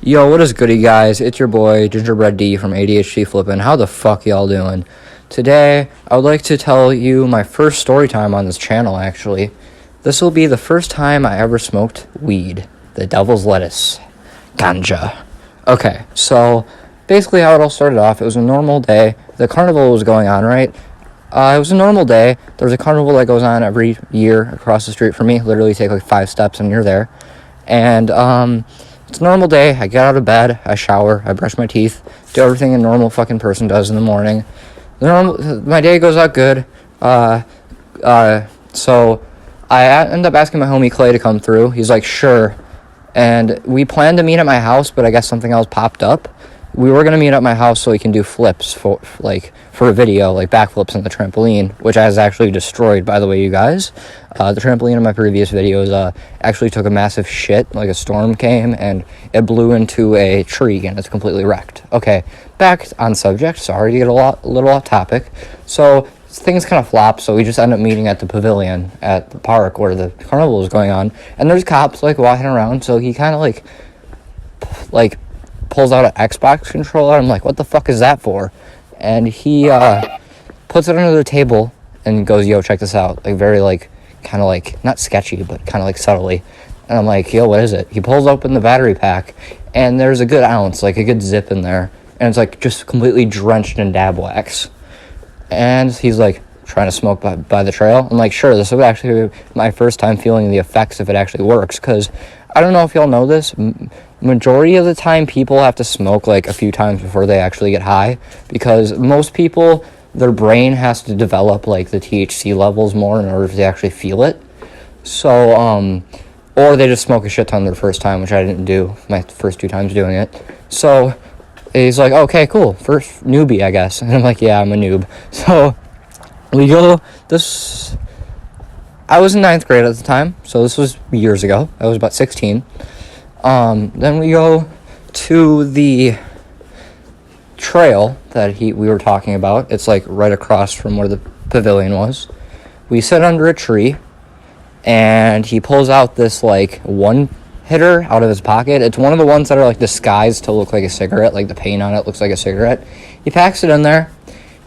Yo, what is goody, guys? It's your boy, Gingerbread D from ADHD Flippin'. How the fuck y'all doing? Today, I would like to tell you my first story time on this channel, actually. This will be the first time I ever smoked weed. The devil's lettuce. Ganja. Okay, so, basically how it all started off, it was a normal day. The carnival was going on, right? It was a normal day. There's a carnival that goes on every year across the street from me. Literally take like 5 steps and you're there. And, it's a normal day. I get out of bed, I shower, I brush my teeth, do everything a normal fucking person does in the morning. My day goes out good. So I end up asking my homie Clay to come through. He's like, sure. And we planned to meet at my house, but I guess something else popped up. We were going to meet at my house so we can do flips for a video, like backflips on the trampoline, which I was actually destroyed, by the way, you guys. The trampoline in my previous videos actually took a massive shit, like a storm came, and it blew into a tree, and it's completely wrecked. Okay, back on subject. Sorry to get a little off topic. So things kind of flop, so we just end up meeting at the pavilion at the park where the carnival is going on, and there's cops, like, walking around, so he kind of, like, pulls out an Xbox controller. I'm like, what the fuck is that for? And he puts it under the table and goes, yo, check this out. Like, very, like, kind of like, not sketchy, but kind of like subtly. And I'm like, yo, what is it? He pulls open the battery pack, and there's a good ounce, like a good zip in there. And it's like just completely drenched in dab wax. And he's like, trying to smoke by the trail. I'm like, sure, this would actually be my first time feeling the effects if it actually works. Because I don't know if y'all know this, majority of the time people have to smoke like a few times before they actually get high, because most people, their brain has to develop like the THC levels more in order to actually feel it. So or they just smoke a shit ton their first time, which I didn't do my first 2 times doing it. So he's like, okay, cool, first newbie, I guess. And I'm like, yeah, I'm a noob. So we go, I was in 9th grade at the time, so this was years ago. I was about 16. Then we go to the trail that we were talking about. It's like right across from where the pavilion was. We sit under a tree, and he pulls out this like one hitter out of his pocket. It's one of the ones that are like disguised to look like a cigarette, like the paint on it looks like a cigarette. He packs it in there.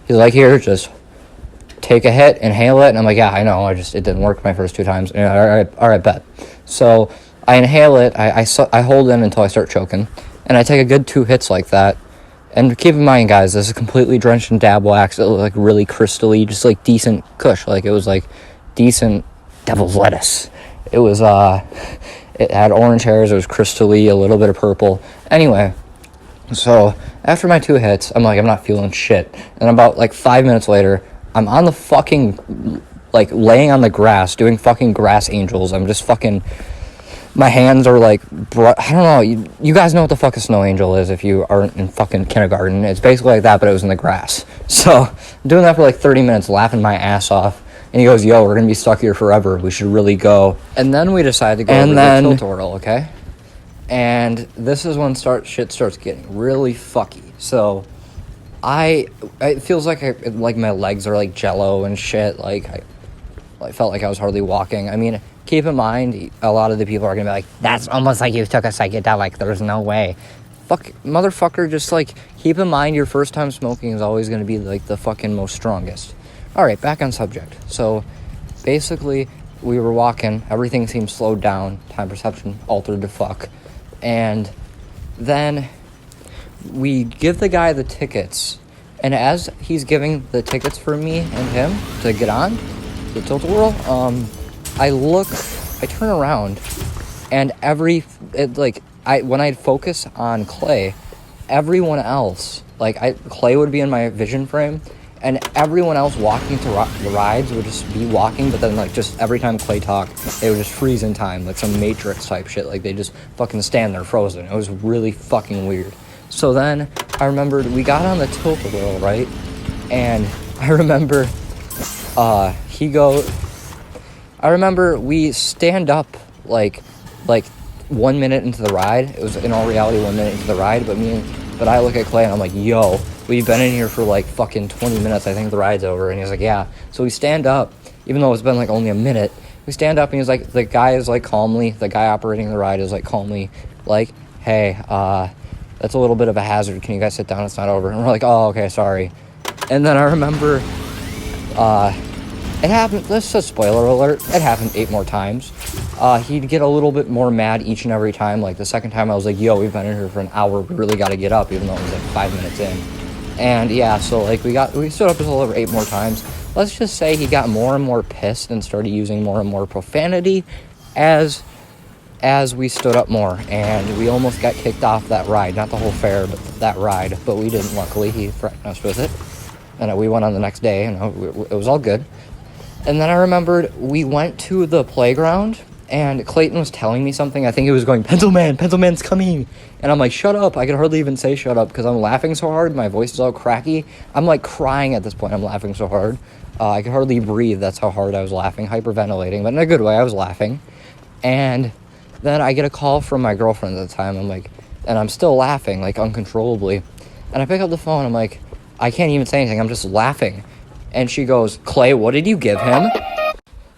He's like, here, just take a hit, inhale it. And I'm like, yeah, I know, it didn't work my first 2 times. And all right, bet. So I inhale it, I hold in until I start choking, and I take a good 2 hits like that. And keep in mind, guys, this is completely drenched in dab wax. It looked like really crystally, just like decent kush. Like it was like decent devil's lettuce. It was it had orange hairs, it was crystally, a little bit of purple. Anyway, so after my 2 hits, I'm like, I'm not feeling shit. And about like 5 minutes later, I'm on the fucking, like, laying on the grass, doing fucking grass angels. I'm just fucking, my hands are like, I don't know, you guys know what the fuck a snow angel is if you aren't in fucking kindergarten. It's basically like that, but it was in the grass. So, I'm doing that for like 30 minutes, laughing my ass off. And he goes, yo, we're gonna be stuck here forever. We should really go. And then we decided to go over the Tiltoral, okay? And this is when shit starts getting really fucky. So it feels like my legs are like jello and shit. Like I felt like I was hardly walking. I mean, keep in mind, a lot of the people are gonna be like, that's almost like you took a psychedelic. There's no way. Fuck, motherfucker, just like, keep in mind your first time smoking is always gonna be like the fucking most strongest. Alright, back on subject. So basically, we were walking, everything seemed slowed down, time perception altered to fuck. And then we give the guy the tickets, and as he's giving the tickets for me and him to get on the Tilt-A-Whirl, I turn around, and when I'd focus on Clay, everyone else, Clay would be in my vision frame, and everyone else walking to the rides would just be walking, but then, like, just every time Clay talked, they would just freeze in time, like some Matrix type shit, like they just fucking stand there frozen. It was really fucking weird. So then, I remembered, we got on the Tilt-A-Whirl, right? And I remember, we stand up, like 1 minute into the ride. It was, in all reality, 1 minute into the ride, but I look at Clay and I'm like, yo, we've been in here for like fucking 20 minutes, I think the ride's over. And he's like, yeah. So we stand up, even though it's been like only a minute, we stand up and he's like, the guy operating the ride is like calmly like, hey, that's a little bit of a hazard. Can you guys sit down? It's not over. And we're like, oh, okay, sorry. And then I remember, it happened, this is a spoiler alert, it happened 8 more times. He'd get a little bit more mad each and every time. Like, the second time I was like, yo, we've been in here for an hour, we really gotta get up, even though it was like 5 minutes in. And yeah, so like, we stood up a little over 8 more times. Let's just say he got more and more pissed and started using more and more profanity as we stood up more, and we almost got kicked off that ride. Not the whole fair, but that ride. But we didn't, luckily. He threatened us with it. And we went on the next day, and it was all good. And then I remembered we went to the playground, and Clayton was telling me something. I think he was going, Pencilman's coming. And I'm like, shut up. I could hardly even say shut up because I'm laughing so hard. My voice is all cracky. I'm like crying at this point. I'm laughing so hard. I could hardly breathe. That's how hard I was laughing, hyperventilating, but in a good way. I was laughing. And then I get a call from my girlfriend at the time. I'm like, and I'm still laughing, like, uncontrollably. And I pick up the phone. I'm like, I can't even say anything. I'm just laughing. And she goes, Clay, what did you give him?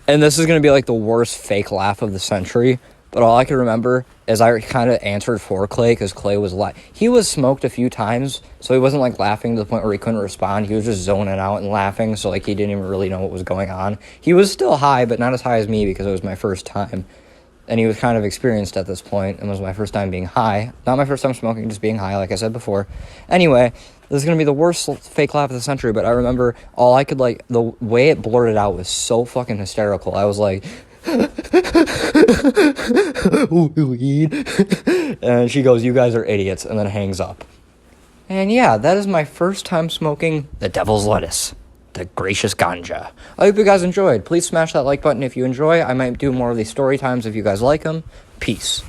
And this is going to be, like, the worst fake laugh of the century. But all I can remember is I kind of answered for Clay because Clay was he was smoked a few times, so he wasn't, like, laughing to the point where he couldn't respond. He was just zoning out and laughing, so, like, he didn't even really know what was going on. He was still high, but not as high as me because it was my first time. And he was kind of experienced at this point, and was my first time being high. Not my first time smoking, just being high, like I said before. Anyway, this is going to be the worst fake laugh of the century, but I remember the way it blurted out was so fucking hysterical. I was like, weed. And she goes, you guys are idiots, and then hangs up. And yeah, that is my first time smoking the devil's lettuce. The gracious ganja. I hope you guys enjoyed. Please smash that like button if you enjoy. I might do more of these story times if you guys like them. Peace.